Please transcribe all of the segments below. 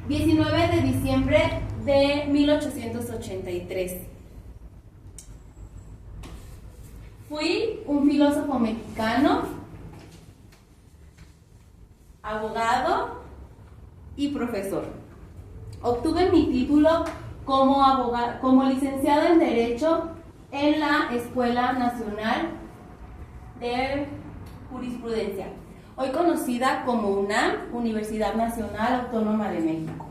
19 de diciembre de 1883. Fui un filósofo mexicano, abogado y profesor. Obtuve mi título como licenciado en Derecho en la Escuela Nacional de Jurisprudencia, hoy conocida como UNAM, Universidad Nacional Autónoma de México.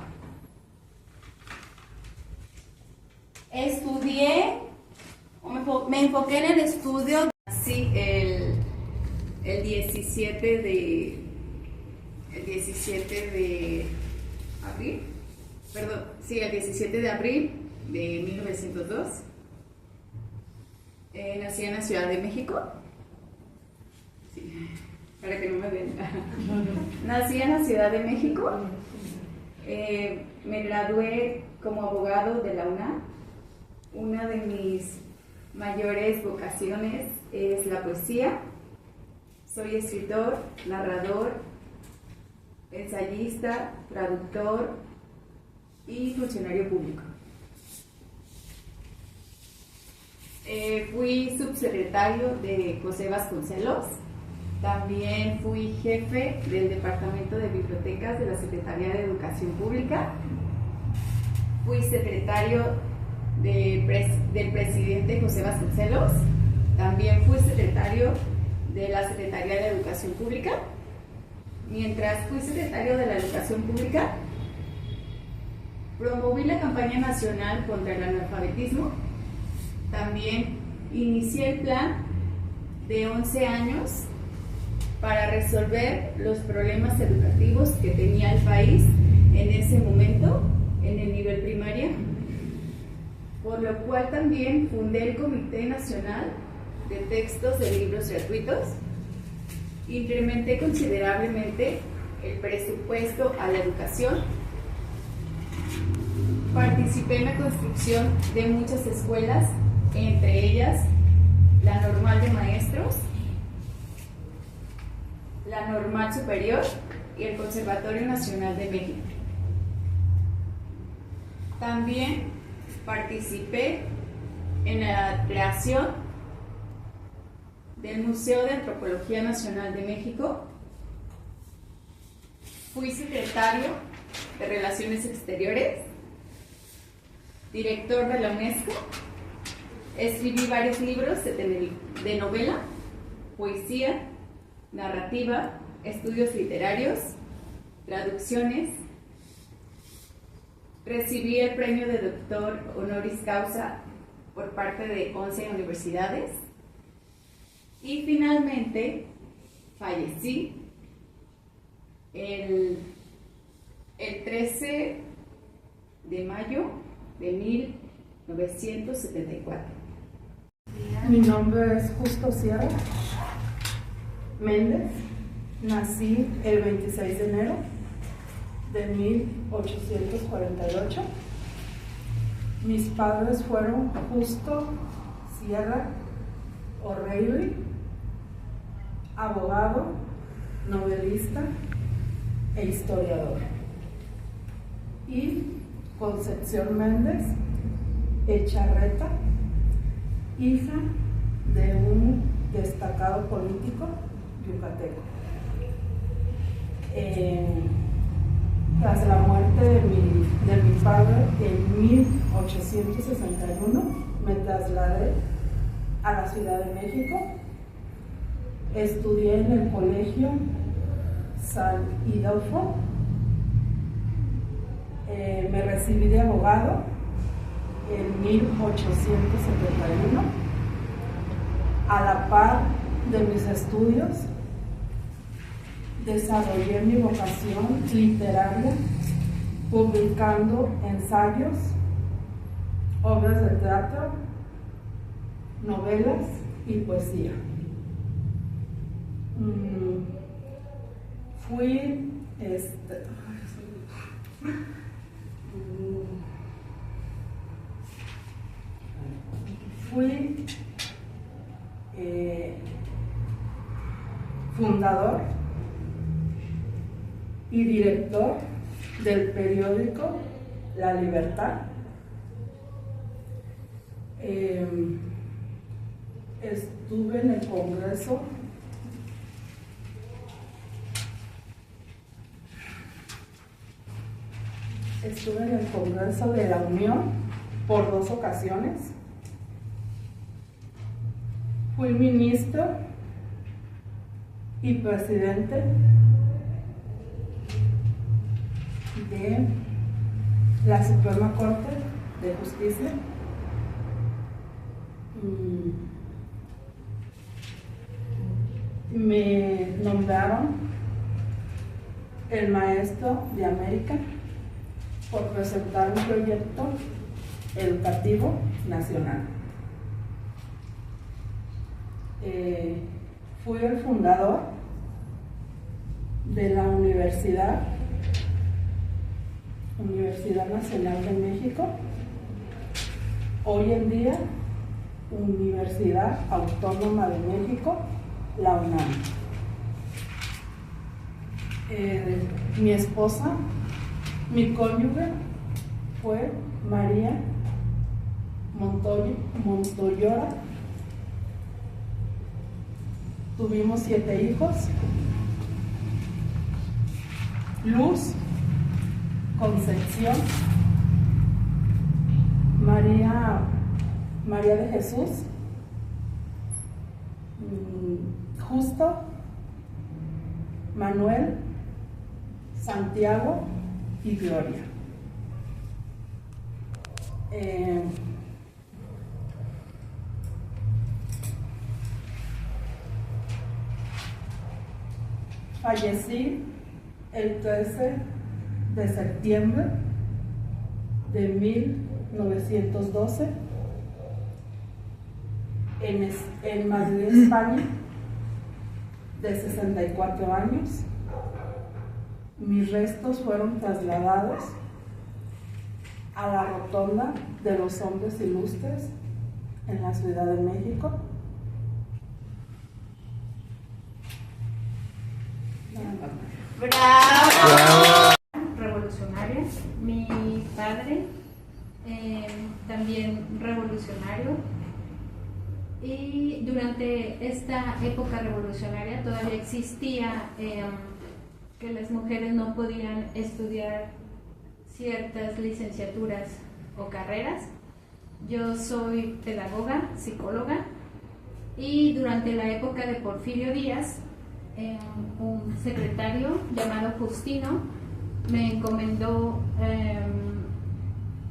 Me enfoqué en el estudio. Sí, el 17 de abril, perdón, sí, el 17 de abril de 1902, nací en la Ciudad de México. Sí, para que no me vean. Nací en la Ciudad de México. Me gradué como abogado de la UNAM. Una de mis mayores vocaciones es la poesía. Soy escritor, narrador, ensayista, traductor y funcionario público. Fui subsecretario de José Vasconcelos. También fui jefe del Departamento de Bibliotecas de la Secretaría de Educación Pública. Fui secretario del presidente José Vasconcelos. También fui secretario de la Secretaría de Educación Pública. Mientras fui secretario de la Educación Pública, promoví la campaña nacional contra el analfabetismo. También inicié el plan de 11 años para resolver los problemas educativos que tenía el país en ese momento en el nivel primaria, por lo cual también fundé el Comité Nacional de Textos de Libros Gratuitos. Incrementé considerablemente el presupuesto a la educación. Participé en la construcción de muchas escuelas, entre ellas la Normal de Maestros, la Normal Superior y el Conservatorio Nacional de México. También participé en la creación del Museo de Antropología Nacional de México. Fui secretario de Relaciones Exteriores, director de la UNESCO. Escribí varios libros de novela, poesía, narrativa, estudios literarios, traducciones. Recibí el premio de doctor honoris causa por parte de 11 universidades. Y finalmente fallecí el 13 de mayo de 1974. Mi nombre es Justo Sierra Méndez. Nací el 26 de enero de 1848. Mis padres fueron Justo Sierra O'Reilly, abogado, novelista e historiador, y Concepción Méndez Echarreta, hija de un destacado político yucateco. Tras la muerte de mi padre en 1861, me trasladé a la Ciudad de México. Estudié en el Colegio San Ildefonso. Me recibí de abogado en 1871. A la par de mis estudios, desarrollé mi vocación literaria publicando ensayos, obras de teatro, novelas y poesía. Fui fundador y director del periódico La Libertad. Estuve en el Congreso de la Unión por 2 ocasiones. Fui ministro y presidente de la Suprema Corte de Justicia. Me nombraron el maestro de América por presentar un proyecto educativo nacional. Fui el fundador de la Universidad Nacional de México, hoy en día Universidad Autónoma de México, la UNAM. Mi esposa, mi cónyuge, fue María Montoyora. Tuvimos 7 hijos: Luz, Concepción, María de Jesús, Justo, Manuel, Santiago y Gloria. Fallecí el 13 de septiembre de 1912 en Madrid, España, de 64 años. Mis restos fueron trasladados a la Rotonda de los Hombres Ilustres en la Ciudad de México. ¡Bravo! Revolucionaria. Mi padre también revolucionario. Y durante esta época revolucionaria todavía existía que las mujeres no podían estudiar ciertas licenciaturas o carreras. Yo soy pedagoga, psicóloga, y durante la época de Porfirio Díaz, un secretario llamado Justino me encomendó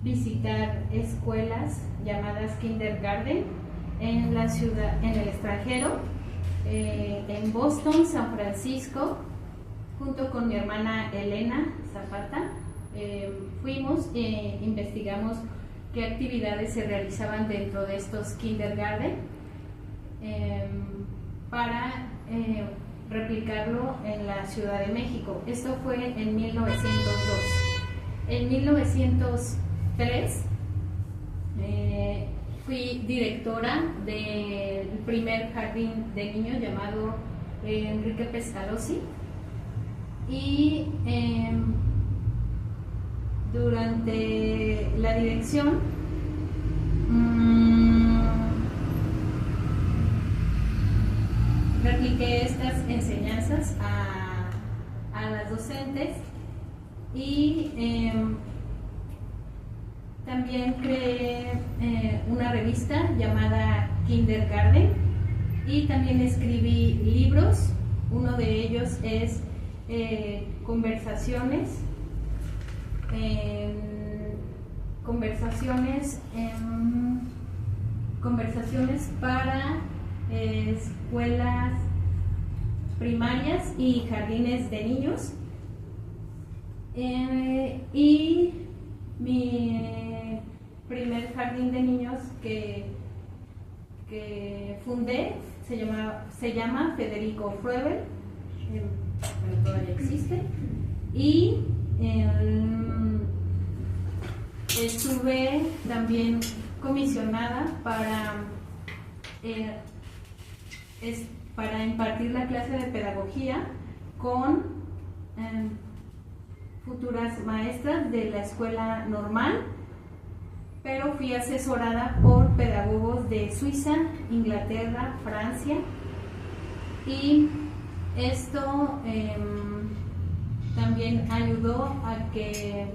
visitar escuelas llamadas kindergarten en la ciudad, en el extranjero, en Boston, San Francisco, junto con mi hermana Elena Zapata. Fuimos e investigamos qué actividades se realizaban dentro de estos kindergarten para replicarlo en la Ciudad de México. Esto fue en 1902. En 1903 fui directora del primer jardín de niños llamado Enrique Pestalozzi, y durante la dirección repliqué estas enseñanzas a las docentes, y también creé una revista llamada Kindergarten, y también escribí libros. Uno de ellos es conversaciones para escuelas primarias y jardines de niños. Y mi primer jardín de niños que fundé se llama Federico Froebel, pero todavía existe, y estuve también comisionada para impartir la clase de pedagogía con futuras maestras de la escuela normal, pero fui asesorada por pedagogos de Suiza, Inglaterra, Francia, y esto también ayudó a que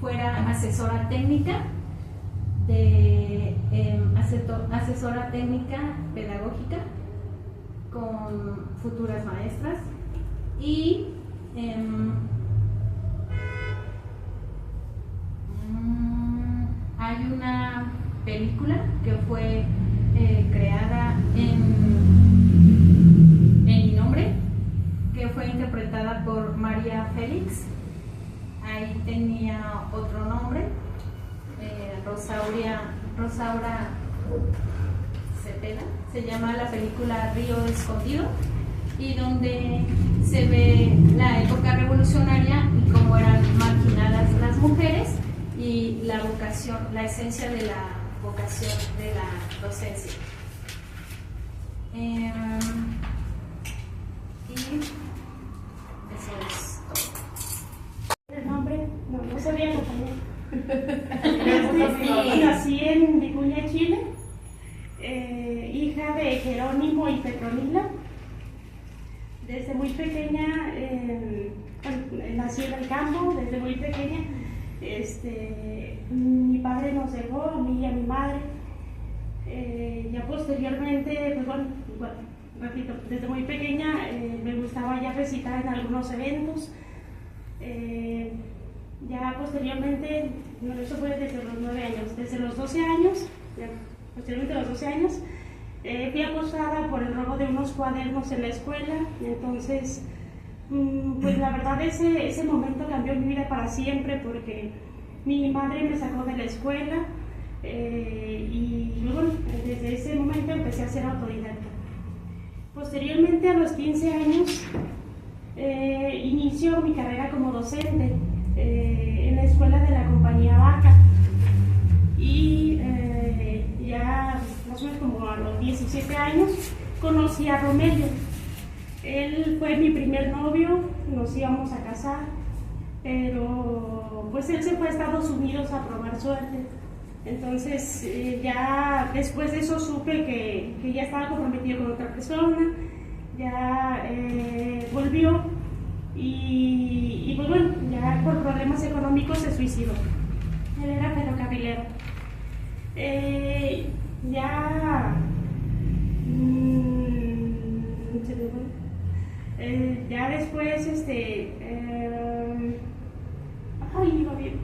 fuera asesora técnica asesora técnica pedagógica con futuras maestras. Y hay una película que fue creada en mi nombre, que fue interpretada por María Félix. Ahí tenía otro nombre, Rosaura Cepeda. Se llama la película Río Escondido, y donde se ve la época revolucionaria y cómo eran marginadas las mujeres y la vocación, la esencia de la vocación de la docencia. Y eso es todo. El nombre, no sabía compañero. Nací en Vicuña, Chile, hija de Jerónimo y Petronila. Desde muy pequeña, nací en el campo, desde muy pequeña. Mi padre nos dejó, a mí y a mi madre. Ya posteriormente, pues bueno, repito, desde muy pequeña me gustaba ya recitar en algunos eventos. Ya posteriormente, no, eso fue desde los 9 años, desde los 12 años, posteriormente a los 12 años, fui acosada por el robo de unos cuadernos en la escuela. Entonces, pues la verdad ese momento cambió mi vida para siempre, porque mi madre me sacó de la escuela y luego desde ese momento empecé a ser autodidacta. Posteriormente, a los 15 años, inicio mi carrera como docente en la escuela de la compañía Vaca, y ya más o menos como a los 17 años conocí a Romelio. Él fue mi primer novio, nos íbamos a casar, pero pues él se fue a Estados Unidos a probar suerte. Entonces ya después de eso supe que ya estaba comprometido con otra persona, ya volvió y pues bueno, ya por problemas económicos se suicidó. Él era ferrocarrilero. Ya después, ay, iba bien.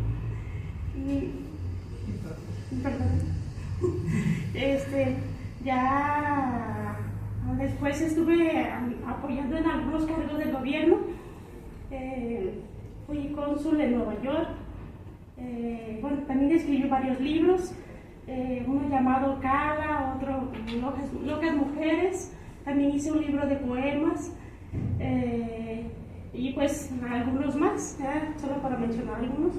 Perdón. Ya después estuve apoyando en algunos cargos del gobierno. Fui cónsul en Nueva York. Bueno, también escribí varios libros, uno llamado Cala, otro Locas Mujeres. También hice un libro de poemas, y pues algunos más, solo para mencionar algunos.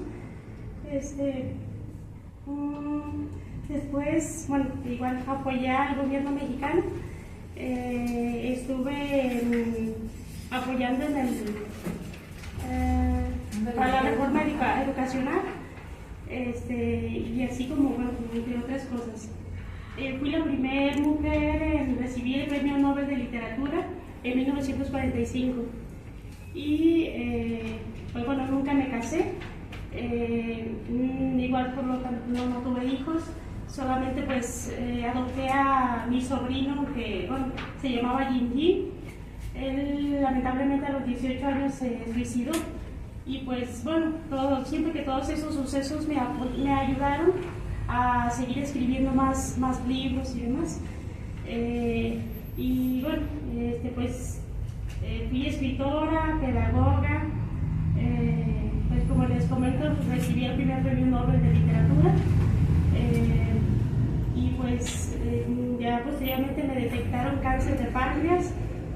Después, bueno, igual apoyé al gobierno mexicano. Estuve apoyando para la reforma educacional, y así como, bueno, entre otras cosas. Fui la primera mujer en recibir el Premio Nobel de Literatura en 1945. Y pues bueno, nunca me casé. Igual por lo tanto no tuve hijos, solamente pues adopté a mi sobrino, que bueno, se llamaba Jinji. Él lamentablemente a los 18 años se suicidó, y pues bueno, siempre que todos esos sucesos me ayudaron a seguir escribiendo más libros y demás. Y bueno, pues fui escritora, pedagoga. Pues como les comento, recibí el primer Premio Nobel de Literatura, y pues ya posteriormente me detectaron cáncer de páncreas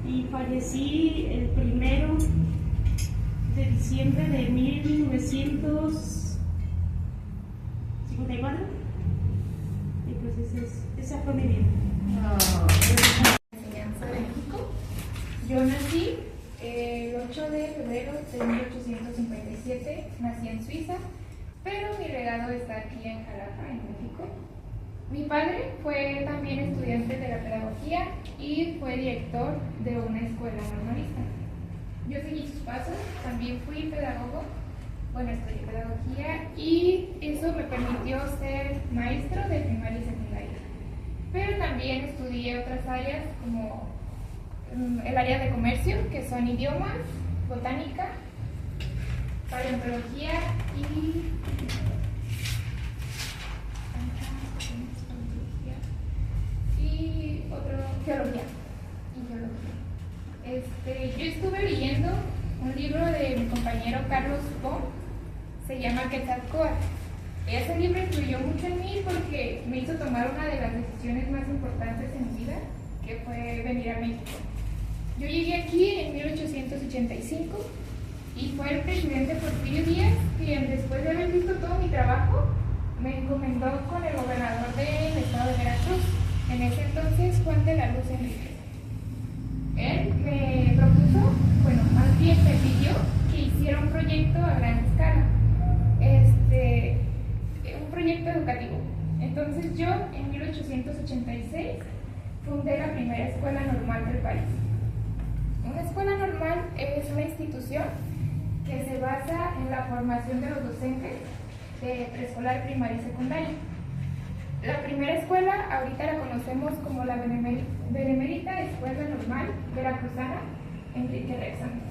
y fallecí el 1 de diciembre de 1954. Y pues esa fue mi vida. Enseñanza de México. Yo nací el 8 8 de febrero de 1857 nací en Suiza, pero mi legado está aquí en Jalapa, en México. Mi padre fue también estudiante de la pedagogía y fue director de una escuela normalista. Yo seguí sus pasos, también fui pedagogo, estudié pedagogía y eso me permitió ser maestro de primaria y secundaria. Pero también estudié otras áreas como el área de comercio, que son idiomas, botánica, paleontología geología. Yo estuve leyendo un libro de mi compañero Carlos Bon, se llama Quetzalcóatl. Ese libro influyó mucho en mí porque me hizo tomar una de las decisiones más importantes en mi vida, que fue venir a México. Yo llegué aquí en 1885 y fue el presidente Porfirio Díaz quien, después de haber visto todo mi trabajo, me encomendó con el gobernador del estado de Veracruz, en ese entonces Juan de la Luz Enríquez. Él me propuso, más bien me pidió que hiciera un proyecto a gran escala, un proyecto educativo. Entonces yo, en 1886, fundé la primera escuela normal del país. Una escuela normal es una institución que se basa en la formación de los docentes de preescolar, primaria y secundaria. La primera escuela ahorita la conocemos como la Benemérita Escuela Normal Veracruzana Enrique Alexander.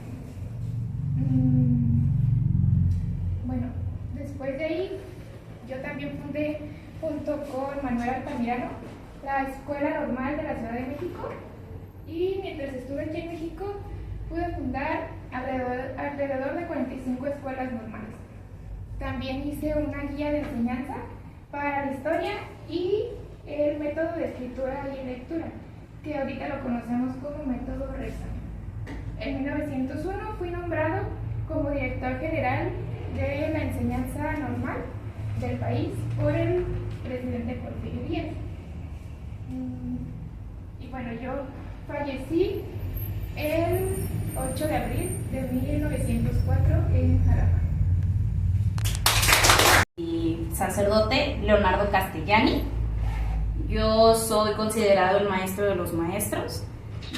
Después de ahí yo también fundé, junto con Manuel Altamirano, la Escuela Normal de la Ciudad de México, y mientras estuve aquí en México pude fundar alrededor de 45 escuelas normales. También hice una guía de enseñanza para la historia y el método de escritura y lectura, que ahorita lo conocemos como método Rexam. En 1901 fui nombrado como director general de la enseñanza normal del país por el presidente Porfirio Díaz. Yo fallecí el 8 de abril de 1904 en Jalapa. Y sacerdote Leonardo Castellani. Yo soy considerado el maestro de los maestros.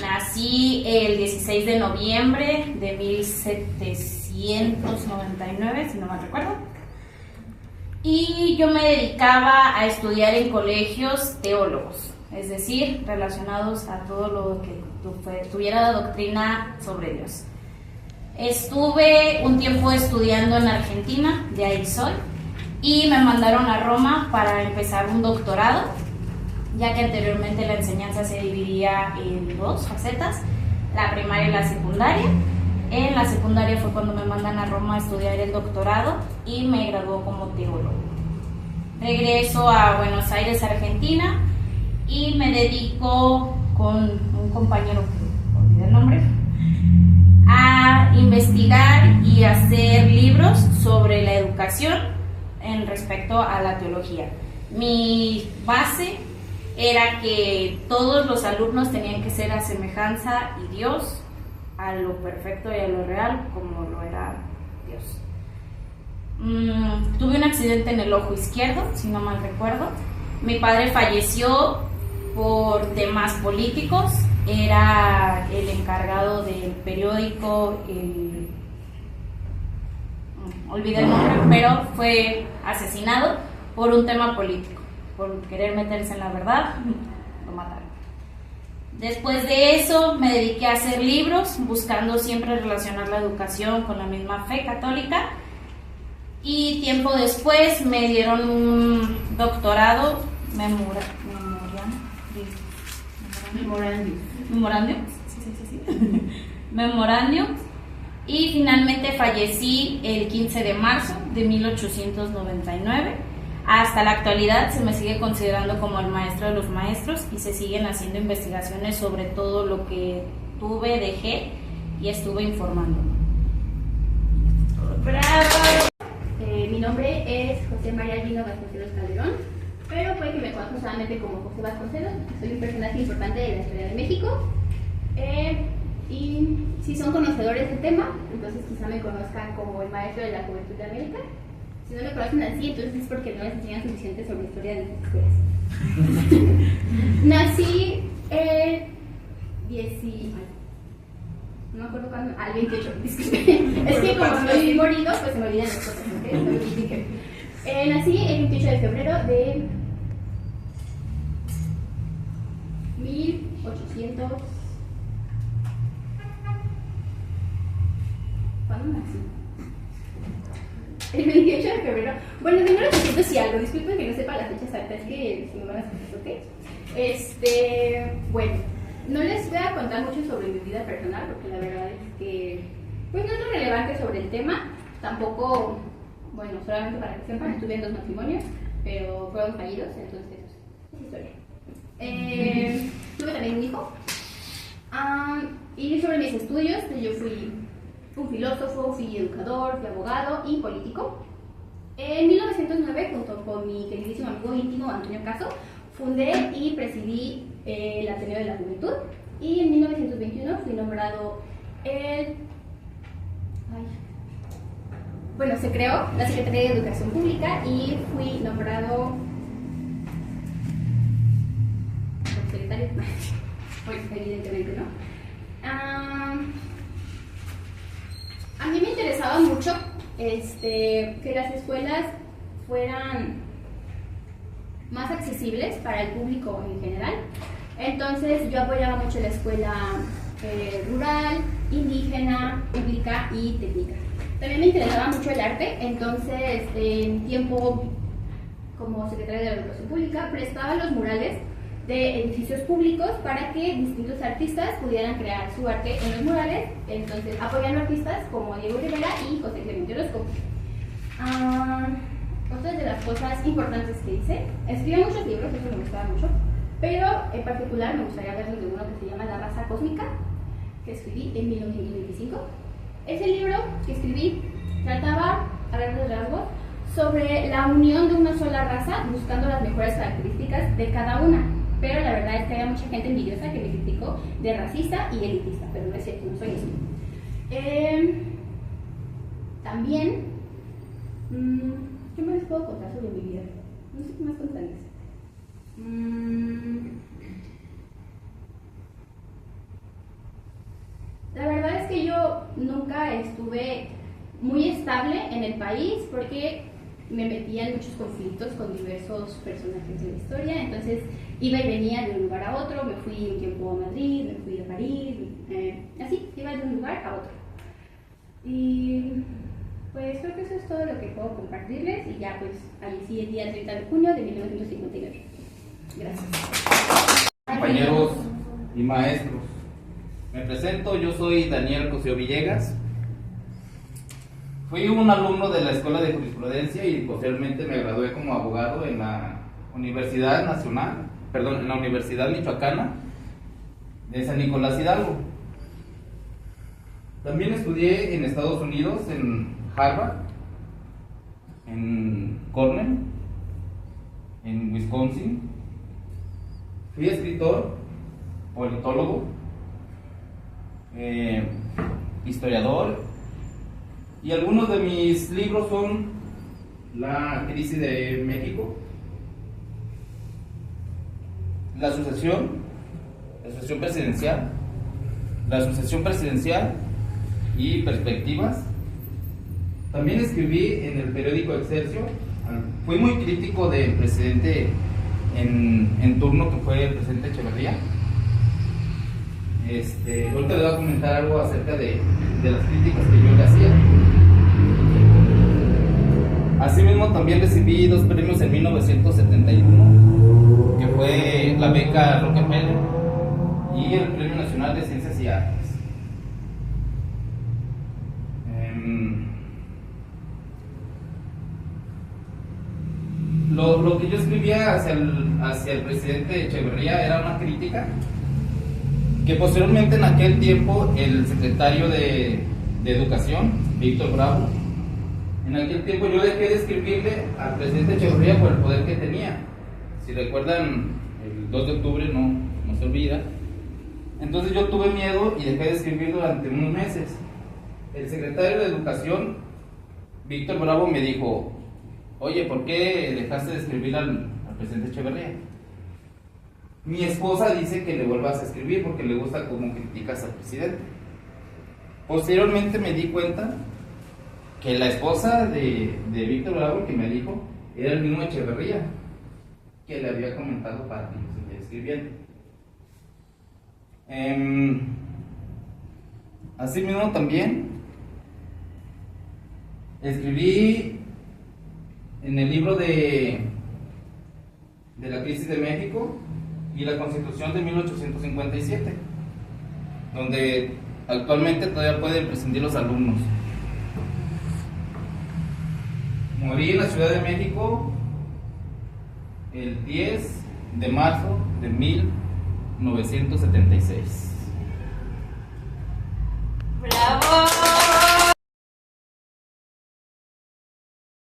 Nací el 16 de noviembre de 1799, si no mal recuerdo. Y yo me dedicaba a estudiar en colegios teólogos, es decir, relacionados a todo lo que tuviera doctrina sobre Dios. Estuve un tiempo estudiando en Argentina, de ahí soy, y me mandaron a Roma para empezar un doctorado, ya que anteriormente la enseñanza se dividía en dos facetas, la primaria y la secundaria. En la secundaria fue cuando me mandan a Roma a estudiar el doctorado y me graduó como teólogo. Regreso a Buenos Aires, Argentina, y me dedico con un compañero que olvidé el nombre a investigar y hacer libros sobre la educación en respecto a la teología. Mi base era que todos los alumnos tenían que ser a semejanza y Dios, a lo perfecto y a lo real como lo era Dios. Tuve un accidente en el ojo izquierdo, si no mal recuerdo. Mi padre falleció por temas políticos, era el encargado del periódico, olvidé el nombre, pero fue asesinado por un tema político, por querer meterse en la verdad, lo mataron. Después de eso me dediqué a hacer libros, buscando siempre relacionar la educación con la misma fe católica, y tiempo después me dieron un doctorado memorandium, y finalmente fallecí el 15 de marzo de 1899. Hasta la actualidad se me sigue considerando como el maestro de los maestros y se siguen haciendo investigaciones sobre todo lo que dejé y estuve informando. ¡Bravo! Mi nombre es José María Gino Vasconcelos Calderón, pero puede que me conozcan solamente como José Vasconcelos. Soy un personaje importante de la historia de México. Y si son conocedores del tema, entonces quizá me conozcan como el maestro de la Juventud de América. Si no me conocen así, entonces es porque no les enseñan suficiente sobre historia de las escuelas. Nací el no me acuerdo cuándo, al 28, disculpe. Es que como estoy morido, pues se me olvidan las cosas, ¿ok? Nací el 28 de febrero de 1800. ¿Cuándo nací? El 28 de febrero. Bueno, de 1800 y algo. Disculpen que no sepa las fechas exactas, es que si me van a escuchar, ¿ok? Bueno, no les voy a contar mucho sobre mi vida personal, porque la verdad es que pues no es muy relevante sobre el tema. Tampoco, bueno, solamente para que sepan, estuve en 2 matrimonios, pero fueron fallidos, entonces es historia. Tuve también un hijo. Y sobre mis estudios, yo fui un filósofo, fui educador, fui abogado y político. En 1909, junto con mi queridísimo amigo íntimo Antonio Caso, fundé y presidí el Ateneo de la Juventud. Y en 1921 fui nombrado se creó la Secretaría de Educación Pública y fui nombrado secretario. Bueno, evidentemente no. A mí me interesaba mucho que las escuelas fueran más accesibles para el público en general. Entonces yo apoyaba mucho la escuela rural, indígena, pública y técnica. También me interesaba mucho el arte, entonces en tiempo como secretaria de la Educación Pública prestaba los murales de edificios públicos para que distintos artistas pudieran crear su arte en los murales, entonces apoyando artistas como Diego Rivera y José Clemente Orozco. Otra de las cosas importantes que hice, escribí muchos libros, eso me gustaba mucho, pero en particular me gustaría hablarles de uno que se llama La Raza Cósmica, que escribí en 1925. Ese libro que escribí trataba, a grandes rasgos, sobre la unión de una sola raza buscando las mejores características de cada una. Pero la verdad es que había mucha gente envidiosa que me criticó de racista y elitista, pero no es cierto, no soy eso. También, ¿qué más les puedo contar sobre mi vida? No sé qué más contarles. La verdad es que yo nunca estuve muy estable en el país porque me metía en muchos conflictos con diversos personajes de la historia, entonces iba y venía de un lugar a otro, me fui un tiempo a Madrid, me fui a París, así, iba de un lugar a otro. Y pues creo que eso es todo lo que puedo compartirles y ya pues fallecí el día 30 de junio de 1959. Gracias. Compañeros y maestros, me presento, yo soy Daniel Cosío Villegas. Fui un alumno de la Escuela de Jurisprudencia y posteriormente me gradué como abogado en la Universidad Michoacana de San Nicolás Hidalgo. También estudié en Estados Unidos, en Harvard, en Cornell, en Wisconsin. Fui escritor, politólogo, historiador, y algunos de mis libros son La crisis de México, la sucesión presidencial y perspectivas. También escribí en el periódico Excelsior. Fui muy crítico del presidente en turno, que fue el presidente Echeverría. Ahorita les voy a comentar algo acerca de las críticas que yo le hacía. Asimismo, también recibí 2 premios en 1971, que fue la beca Rockefeller y el Premio Nacional de Ciencias y Artes. Lo que yo escribía hacia el presidente Echeverría era una crítica que posteriormente, en aquel tiempo, el secretario de Educación, Víctor Bravo, en aquel tiempo yo dejé de escribirle al presidente Echeverría por el poder que tenía. Si recuerdan, el 2 de octubre no se olvida, Entonces yo tuve miedo y dejé de escribir durante unos meses. El secretario de Educación, Víctor Bravo, me dijo: oye, ¿por qué dejaste de escribir al presidente Echeverría? Mi esposa dice que le vuelvas a escribir porque le gusta cómo criticas al presidente. Posteriormente me di cuenta que la esposa de Víctor Bravo, que me dijo, era el mismo Echeverría, que le había comentado para que yo siguiera escribiendo. Asimismo también escribí en el libro de la crisis de México y la Constitución de 1857, donde actualmente todavía pueden prescindir los alumnos. Morí en la Ciudad de México el 10 de marzo de 1976.